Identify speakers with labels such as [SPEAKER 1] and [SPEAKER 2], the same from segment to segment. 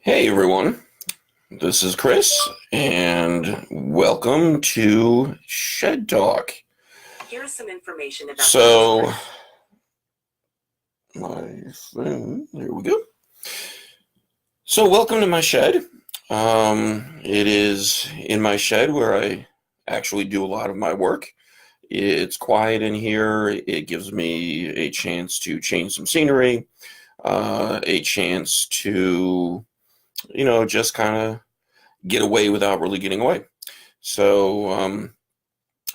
[SPEAKER 1] Hey everyone, this is Chris, and welcome to Shed Talk.
[SPEAKER 2] Here's some information about
[SPEAKER 1] So, my phone, there we go. So, welcome to my shed. It is in my shed where I actually do a lot of my work. It's quiet in here. It gives me a chance to change some scenery, a chance to, just kind of get away without really getting away. So,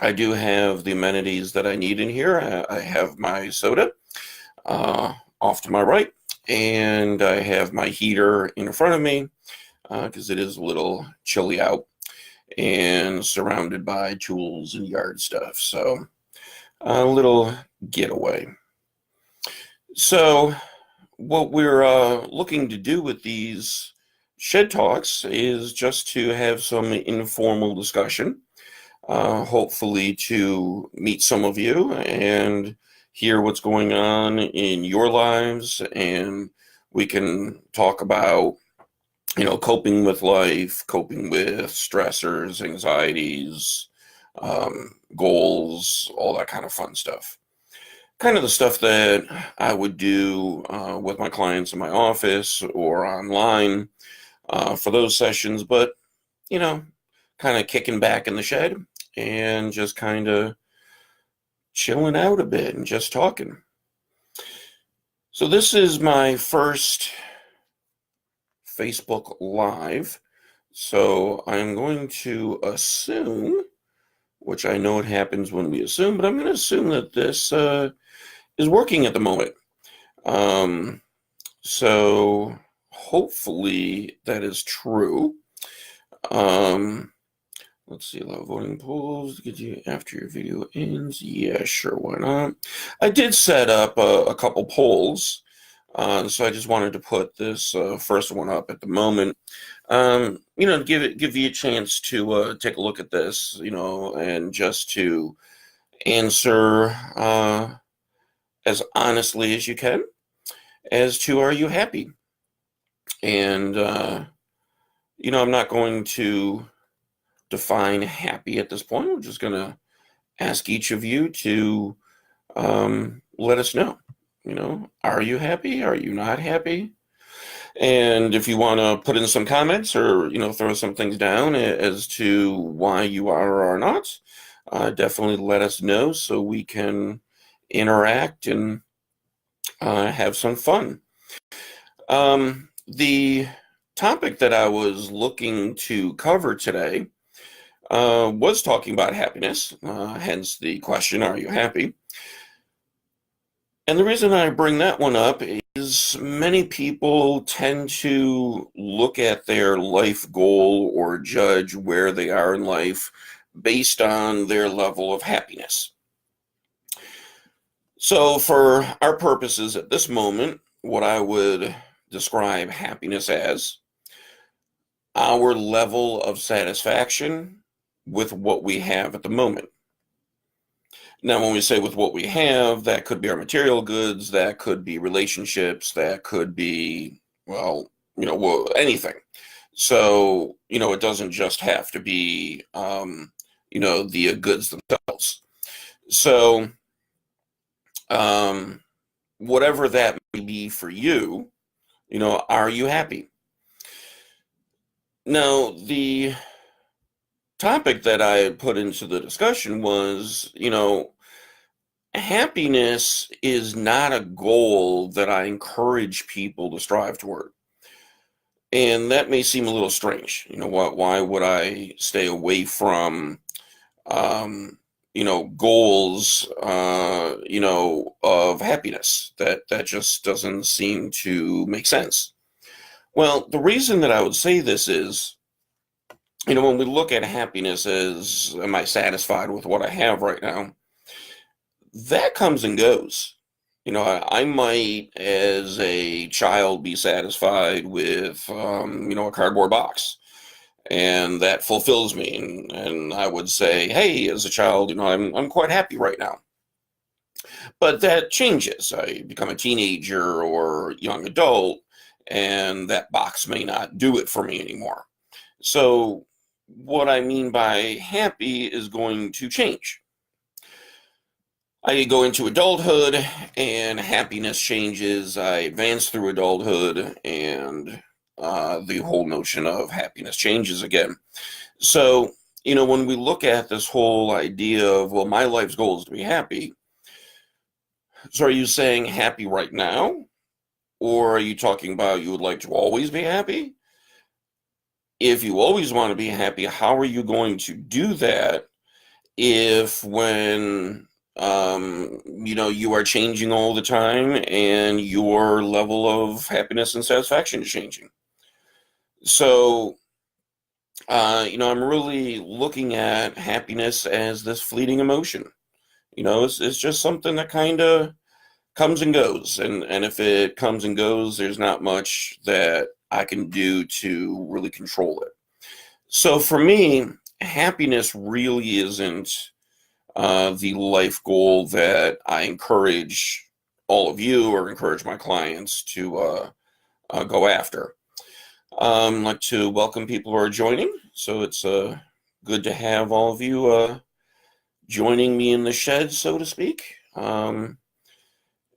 [SPEAKER 1] I do have the amenities that I need in here. I have my soda off to my right, and I have my heater in front of me because it is a little chilly out, and surrounded by tools and yard stuff. So a little getaway. So what we're looking to do with these shed talks is just to have some informal discussion, hopefully to meet some of you and hear what's going on in your lives, and we can talk about coping with life, coping with stressors, anxieties, goals, all that kind of fun stuff. Kind of the stuff that I would do with my clients in my office or online for those sessions, but you know kind of kicking back in the shed and just kind of chilling out a bit and just talking. So this is my first Facebook Live. So I'm going to assume, which I know it happens when we assume, but I'm going to assume that this is working at the moment. So hopefully that is true. Let's see, allow voting polls to get you after your video ends. Yeah, sure, why not? I did set up a couple polls, so I just wanted to put this first one up at the moment. Give you a chance to take a look at this, and just to answer as honestly as you can as to are you happy? And I'm not going to define happy at this point. I'm just going to ask each of you to let us know. Are you happy? Are you not happy? And if you want to put in some comments or, throw some things down as to why you are or are not, definitely let us know so we can interact and have some fun. The topic that I was looking to cover today was talking about happiness, hence the question, are you happy? And the reason I bring that one up is many people tend to look at their life goal or judge where they are in life based on their level of happiness. So for our purposes at this moment, what I would describe happiness as our level of satisfaction with what we have at the moment. Now, when we say with what we have, that could be our material goods, that could be relationships, that could be, anything. So, it doesn't just have to be, the goods themselves. So, whatever that may be for you, are you happy? Now, the topic that I put into the discussion was, happiness is not a goal that I encourage people to strive toward. And that may seem a little strange. Why would I stay away from, goals, of happiness? That just doesn't seem to make sense. Well, the reason that I would say this is, when we look at happiness as, am I satisfied with what I have right now? That comes and goes. I might, as a child, be satisfied with, a cardboard box, and that fulfills me. And I would say, hey, as a child, I'm quite happy right now. But that changes. I become a teenager or young adult, and that box may not do it for me anymore. So what I mean by happy is going to change. I go into adulthood and happiness changes. I advance through adulthood and the whole notion of happiness changes again. So, when we look at this whole idea of, well, my life's goal is to be happy. So are you saying happy right now? Or are you talking about you would like to always be happy? If you always want to be happy, how are you going to do that if when you are changing all the time and your level of happiness and satisfaction is changing? So, I'm really looking at happiness as this fleeting emotion. It's just something that kind of comes and goes. And if it comes and goes, there's not much that I can do to really control it. So for me, happiness really isn't the life goal that I encourage all of you or encourage my clients to go after. I'd like to welcome people who are joining. So it's good to have all of you joining me in the shed, so to speak.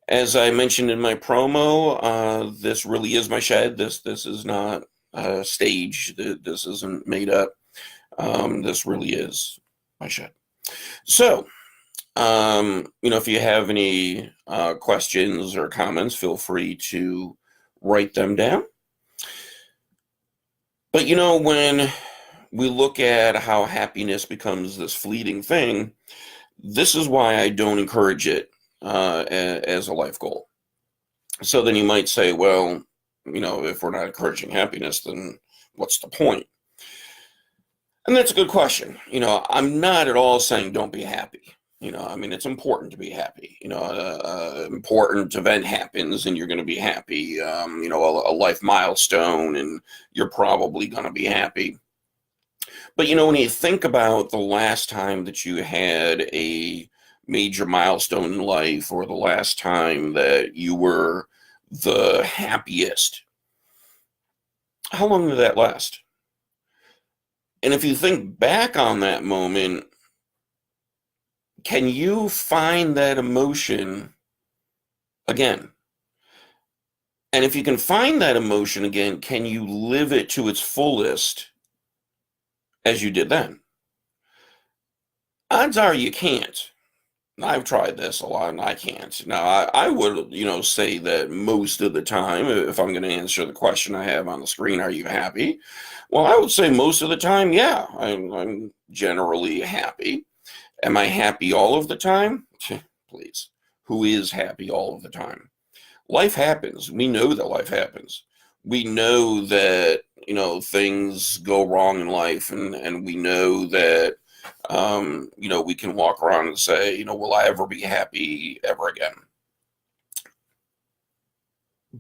[SPEAKER 1] As I mentioned in my promo, this really is my shed. This is not a stage. This isn't made up. This really is my shed. So, if you have any questions or comments, feel free to write them down. But when we look at how happiness becomes this fleeting thing, this is why I don't encourage it as a life goal. So then you might say, well, if we're not encouraging happiness, then what's the point? And that's a good question. I'm not at all saying don't be happy. It's important to be happy. Important event happens and you're going to be happy. A life milestone and you're probably going to be happy. But, when you think about the last time that you had a major milestone in life or the last time that you were the happiest, how long did that last? And if you think back on that moment, can you find that emotion again? And if you can find that emotion again, can you live it to its fullest as you did then? Odds are you can't. I've tried this a lot and I can't. Now, I would, say that most of the time, if I'm going to answer the question I have on the screen, are you happy? Well, I would say most of the time, yeah, I'm generally happy. Am I happy all of the time? Please. Who is happy all of the time? Life happens. We know that life happens. We know that, things go wrong in life and we know that we can walk around and say, will I ever be happy ever again?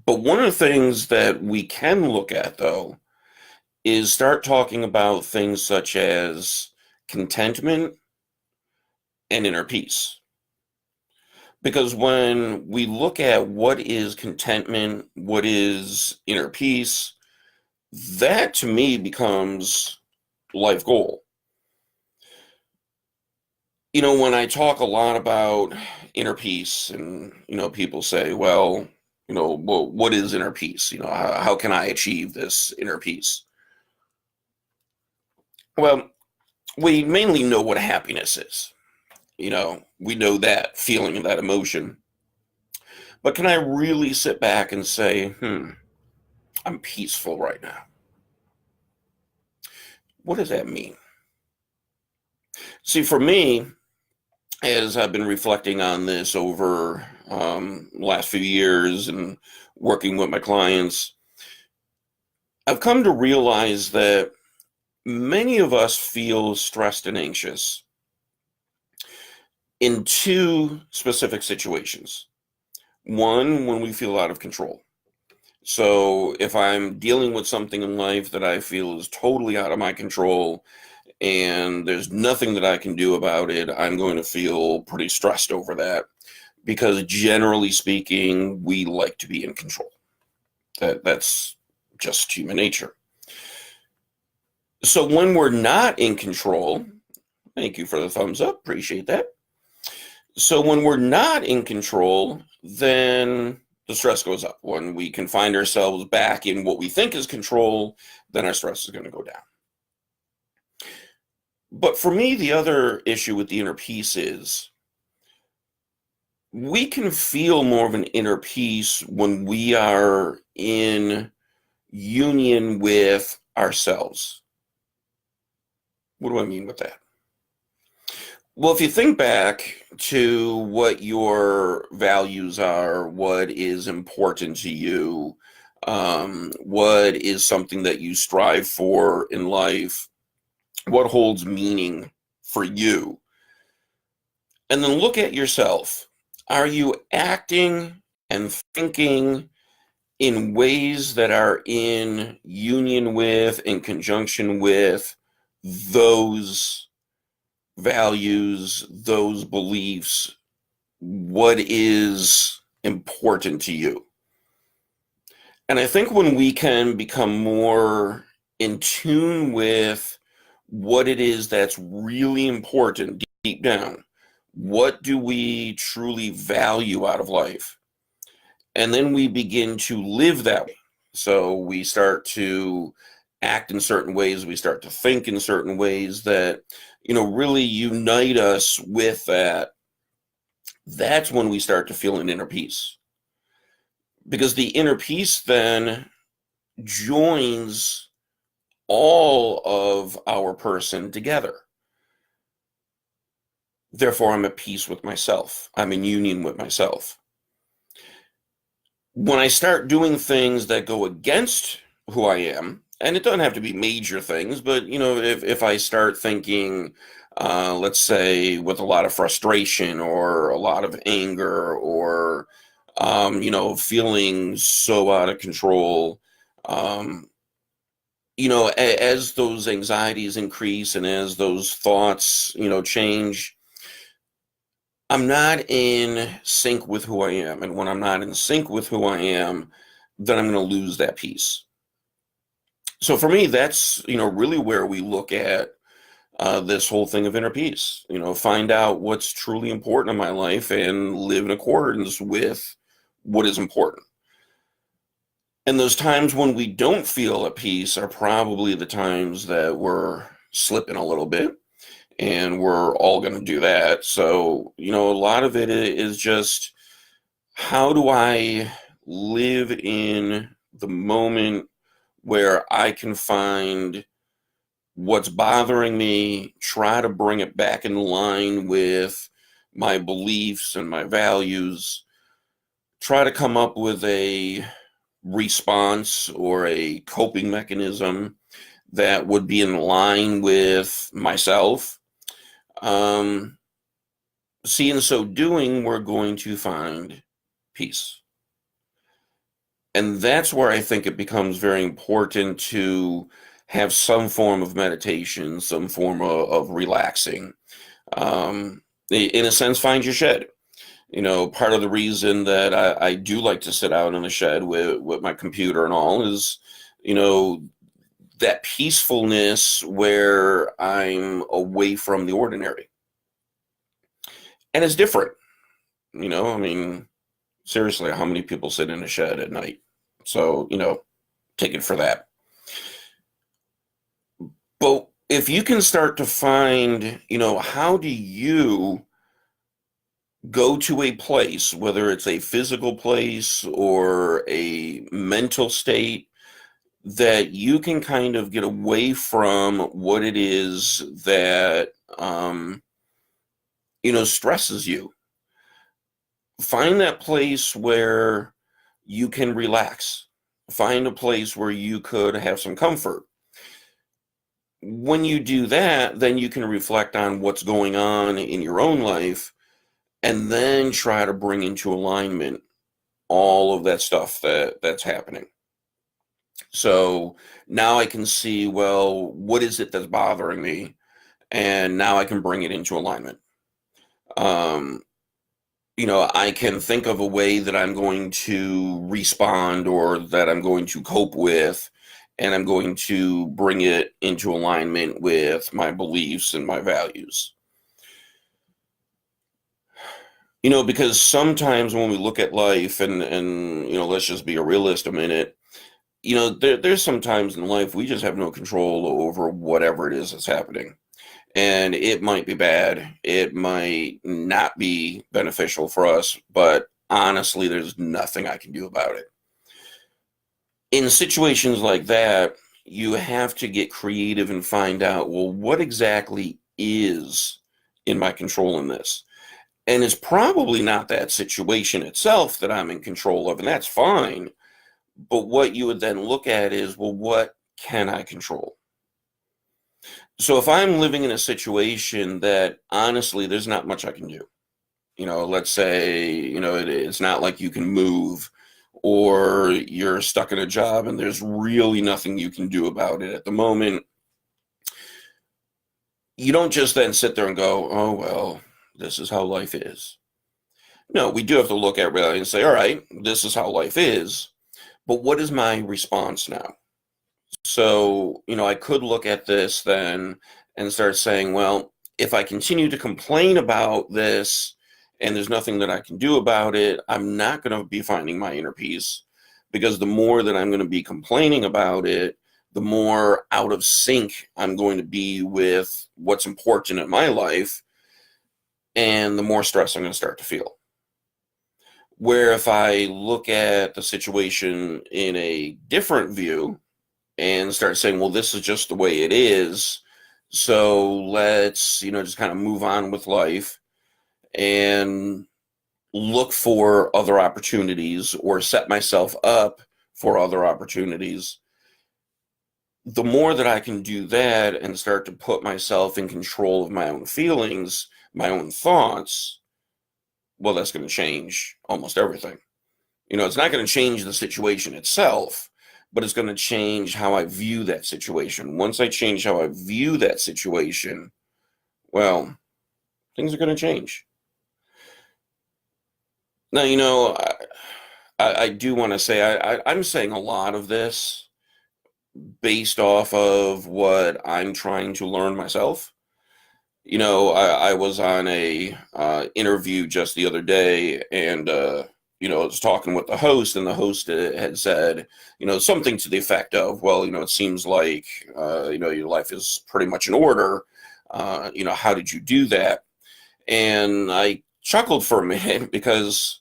[SPEAKER 1] But one of the things that we can look at, though, is start talking about things such as contentment and inner peace. Because when we look at what is contentment, what is inner peace, that to me becomes life goal. When I talk a lot about inner peace and, people say, well, what is inner peace? How can I achieve this inner peace? Well, we mainly know what happiness is. We know that feeling and that emotion. But can I really sit back and say, I'm peaceful right now? What does that mean? See, for me, as I've been reflecting on this over last few years and working with my clients, I've come to realize that many of us feel stressed and anxious in two specific situations. One, when we feel out of control. So if I'm dealing with something in life that I feel is totally out of my control and there's nothing that I can do about it, I'm going to feel pretty stressed over that because generally speaking, we like to be in control. That's just human nature. So when we're not in control, thank you for the thumbs up, appreciate that. So when we're not in control, then the stress goes up. When we can find ourselves back in what we think is control, then our stress is going to go down. But for me, the other issue with the inner peace is we can feel more of an inner peace when we are in union with ourselves. What do I mean with that? Well, if you think back to what your values are, what is important to you, what is something that you strive for in life, what holds meaning for you, and then look at yourself. Are you acting and thinking in ways that are in union with, in conjunction with those values, those beliefs, what is important to you? And I think when we can become more in tune with what it is that's really important deep down, what do we truly value out of life? And then we begin to live that way. So we start to act in certain ways, we start to think in certain ways that, really unite us with that. That's when we start to feel an inner peace. Because the inner peace then joins all of our person together. Therefore, I'm at peace with myself. I'm in union with myself. When I start doing things that go against who I am, and it doesn't have to be major things, but if I start thinking, let's say, with a lot of frustration or a lot of anger or feeling so out of control, as those anxieties increase and as those thoughts change, I'm not in sync with who I am. And when I'm not in sync with who I am, then I'm going to lose that peace. So for me, that's, really where we look at this whole thing of inner peace. Find out what's truly important in my life and live in accordance with what is important. And those times when we don't feel at peace are probably the times that we're slipping a little bit. And we're all going to do that. So, a lot of it is just, how do I live in the moment where I can find what's bothering me, try to bring it back in line with my beliefs and my values, try to come up with a response or a coping mechanism that would be in line with myself. See, in so doing, we're going to find peace. And that's where I think it becomes very important to have some form of meditation, some form of relaxing. In a sense, find your shed. Part of the reason that I do like to sit out in the shed with my computer and all is, that peacefulness where I'm away from the ordinary. And it's different. Seriously, how many people sit in a shed at night? So, take it for that. But if you can start to find, how do you go to a place, whether it's a physical place or a mental state, that you can kind of get away from what it is that, stresses you. Find that place where you can relax. Find a place where you could have some comfort. When you do that, then you can reflect on what's going on in your own life and then try to bring into alignment all of that stuff that's happening. So now I can see, well, what is it that's bothering me? And now I can bring it into alignment. I can think of a way that I'm going to respond or that I'm going to cope with, and I'm going to bring it into alignment with my beliefs and my values. Because sometimes when we look at life and let's just be a realist a minute, there's some times in life we just have no control over whatever it is that's happening. And it might be bad. It might not be beneficial for us, but honestly, there's nothing I can do about it. In situations like that, you have to get creative and find out, well, what exactly is in my control in this? And it's probably not that situation itself that I'm in control of, and that's fine. But what you would then look at is, well, what can I control? So if I'm living in a situation that honestly, there's not much I can do, let's say, it's not like you can move or you're stuck in a job and there's really nothing you can do about it at the moment. You don't just then sit there and go, oh, well, this is how life is. No, we do have to look at reality and say, all right, this is how life is, but what is my response now? So, I could look at this then and start saying, well, if I continue to complain about this and there's nothing that I can do about it, I'm not going to be finding my inner peace, because the more that I'm going to be complaining about it, the more out of sync I'm going to be with what's important in my life, and the more stress I'm going to start to feel. Where if I look at the situation in a different view and start saying, well, this is just the way it is, so let's, just kind of move on with life and look for other opportunities or set myself up for other opportunities. The more that I can do that and start to put myself in control of my own feelings, my own thoughts, well, that's going to change almost everything. It's not going to change the situation itself, but it's going to change how I view that situation. Once I change how I view that situation, well, things are going to change. Now, I do want to say I'm saying a lot of this based off of what I'm trying to learn myself. I was on a interview just the other day, and I was talking with the host, and the host had said, something to the effect of, well, it seems like, your life is pretty much in order. How did you do that? And I chuckled for a minute because,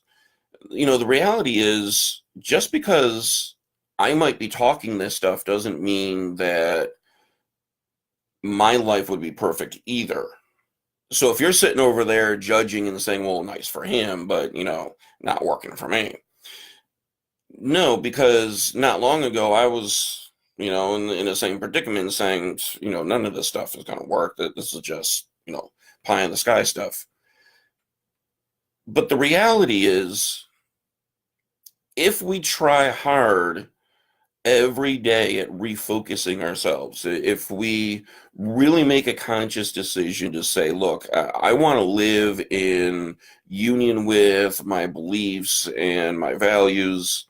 [SPEAKER 1] the reality is, just because I might be talking this stuff doesn't mean that my life would be perfect either. So if you're sitting over there judging and saying, well, nice for him, but, not working for me. No, because not long ago I was, in the same predicament saying, none of this stuff is going to work. That this is just, pie in the sky stuff. But the reality is, if we try hard every day at refocusing ourselves, if we really make a conscious decision to say, look, I want to live in union with my beliefs and my values,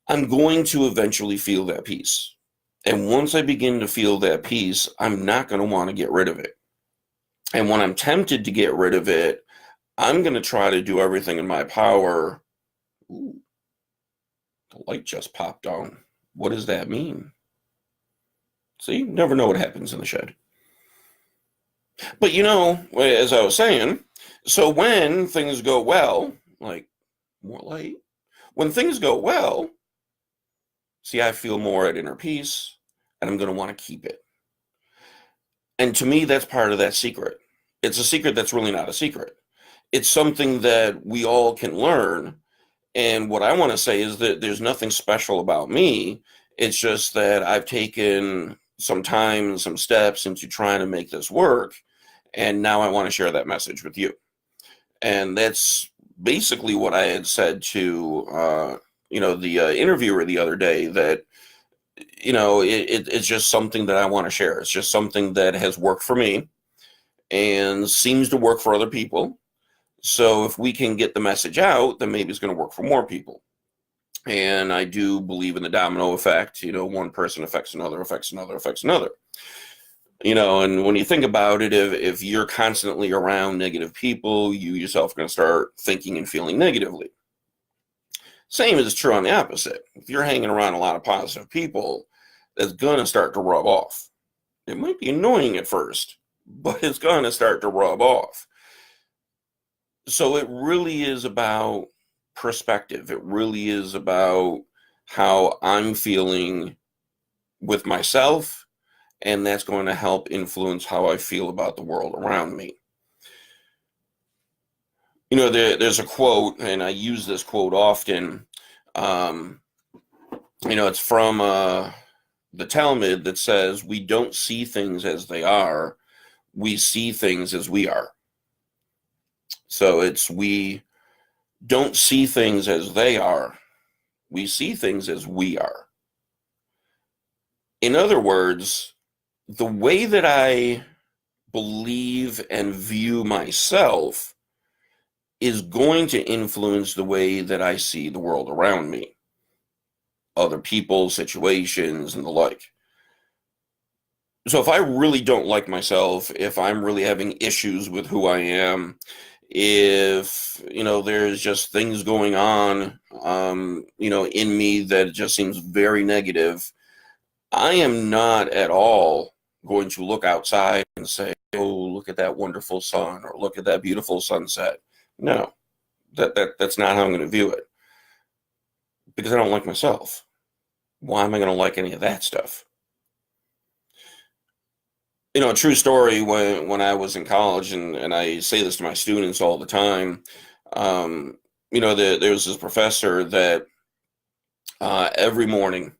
[SPEAKER 1] I'm going to eventually feel that peace. And once I begin to feel that peace, I'm not going to want to get rid of it. And when I'm tempted to get rid of it, I'm going to try to do everything in my power. Ooh, the light just popped on. What does that mean? See, you never know what happens in the shed. But as I was saying, so when things go well, like more light, when things go well, see, I feel more at inner peace, and I'm going to want to keep it. And to me, that's part of that secret. It's a secret that's really not a secret. It's something that we all can learn. And what I want to say is that there's nothing special about me. It's just that I've taken some time and some steps into trying to make this work. And now I want to share that message with you. And that's basically what I had said to, the interviewer the other day, that, it's just something that I want to share. It's just something that has worked for me and seems to work for other people. So if we can get the message out, then maybe it's going to work for more people. And I do believe in the domino effect. One person affects another, affects another, affects another. And when you think about it, if you're constantly around negative people, you yourself are going to start thinking and feeling negatively. Same is true on the opposite. If you're hanging around a lot of positive people, that's going to start to rub off. It might be annoying at first, but it's going to start to rub off. So it really is about perspective. It really is about how I'm feeling with myself, and that's going to help influence how I feel about the world around me. There's a quote, and I use this quote often. It's from the Talmud that says, we don't see things as they are, we see things as we are. So we don't see things as they are, we see things as we are. In other words, the way that I believe and view myself is going to influence the way that I see the world around me, other people, situations, and the like. So if I really don't like myself, if I'm really having issues with who I am, if there's just things going on in me that just seems very negative, I am not at all going to look outside and say, oh, look at that wonderful sun, or look at that beautiful sunset. No, that's not how I'm going to view it, because I don't like myself. Why am I going to like any of that stuff? A true story, when I was in college, and I say this to my students all the time, there was this professor that every morning,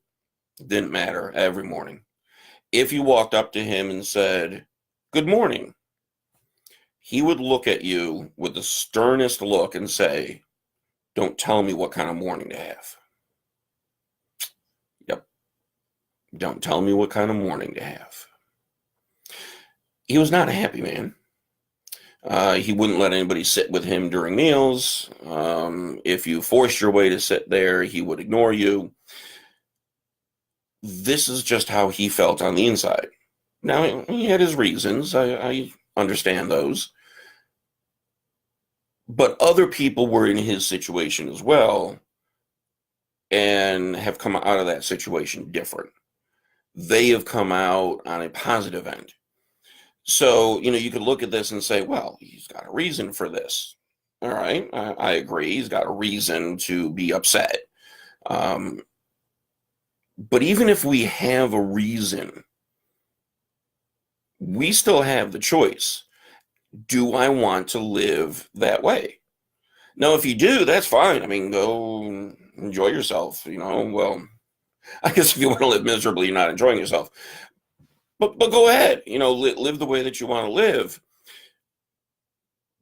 [SPEAKER 1] didn't matter, every morning, if you walked up to him and said, good morning, he would look at you with the sternest look and say, don't tell me what kind of morning to have. Yep. Don't tell me what kind of morning to have. He was not a happy man. He wouldn't let anybody sit with him during meals. If you forced your way to sit there, he would ignore you. This is just how he felt on the inside. Now, he had his reasons. I understand those. But other people were in his situation as well and have come out of that situation different. They have come out on a positive end. So, you could look at this and say, well, he's got a reason for this. All right, I agree. He's got a reason to be upset. But even if we have a reason, we still have the choice. Do I want to live that way? Now, if you do, that's fine. I mean, go enjoy yourself. Well, I guess if you want to live miserably, you're not enjoying yourself. But go ahead, live the way that you want to live.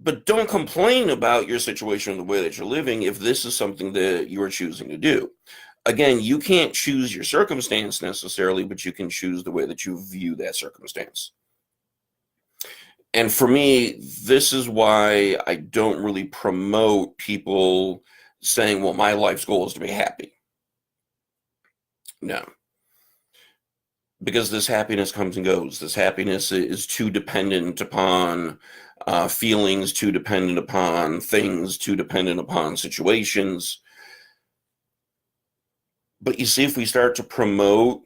[SPEAKER 1] But don't complain about your situation and the way that you're living if this is something that you are choosing to do. Again, you can't choose your circumstance necessarily, but you can choose the way that you view that circumstance. And for me, this is why I don't really promote people saying, well, my life's goal is to be happy. No. Because this happiness comes and goes. This happiness is too dependent upon feelings, too dependent upon things, too dependent upon situations. But you see, if we start to promote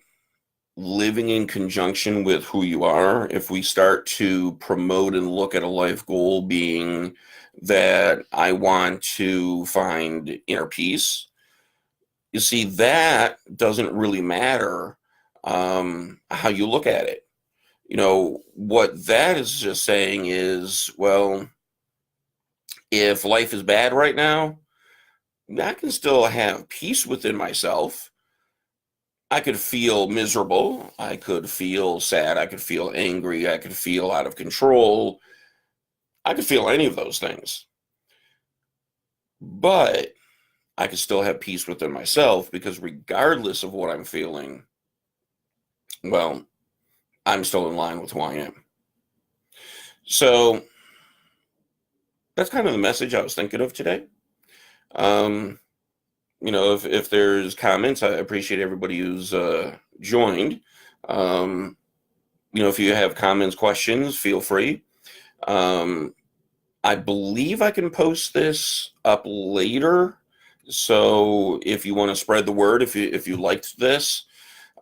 [SPEAKER 1] living in conjunction with who you are, if we start to promote and look at a life goal being that I want to find inner peace, you see, that doesn't really matter how you look at it. What that is just saying is, well, if life is bad right now, I can still have peace within myself. I could feel miserable. I could feel sad. I could feel angry. I could feel out of control. I could feel any of those things. But I could still have peace within myself, because regardless of what I'm feeling, well, I'm still in line with who I am. So that's kind of the message I was thinking of today. Um, if there's comments, I appreciate everybody who's joined. Um, if you have comments, questions, feel free. Um, I believe I can post this up later. So if you want to spread the word, if you liked this,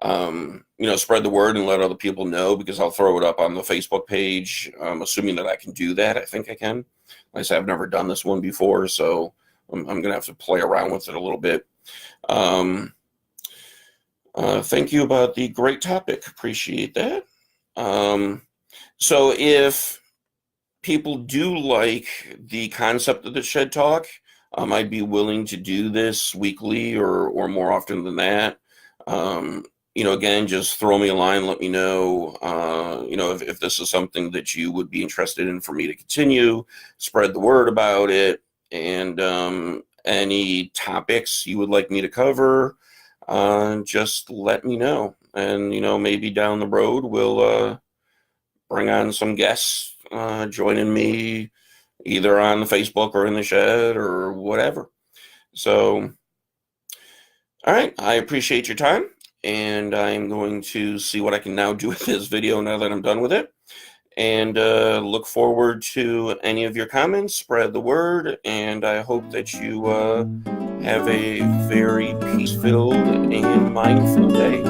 [SPEAKER 1] spread the word and let other people know, because I'll throw it up on the Facebook page. Assuming that I can do that. I think I can. Like I said, I've never done this one before, so I'm gonna have to play around with it a little bit. Um, Thank you about the great topic. Appreciate that. So if people do like the concept of the Shed Talk, I'd be willing to do this weekly or more often than that. Again, just throw me a line, let me know, if this is something that you would be interested in for me to continue, spread the word about it, and any topics you would like me to cover, just let me know. And, maybe down the road we'll bring on some guests joining me either on the Facebook or in the shed or whatever. So, all right, I appreciate your time, and I'm going to see what I can now do with this video now that I'm done with it. And look forward to any of your comments, spread the word, and I hope that you have a very peace-filled and mindful day.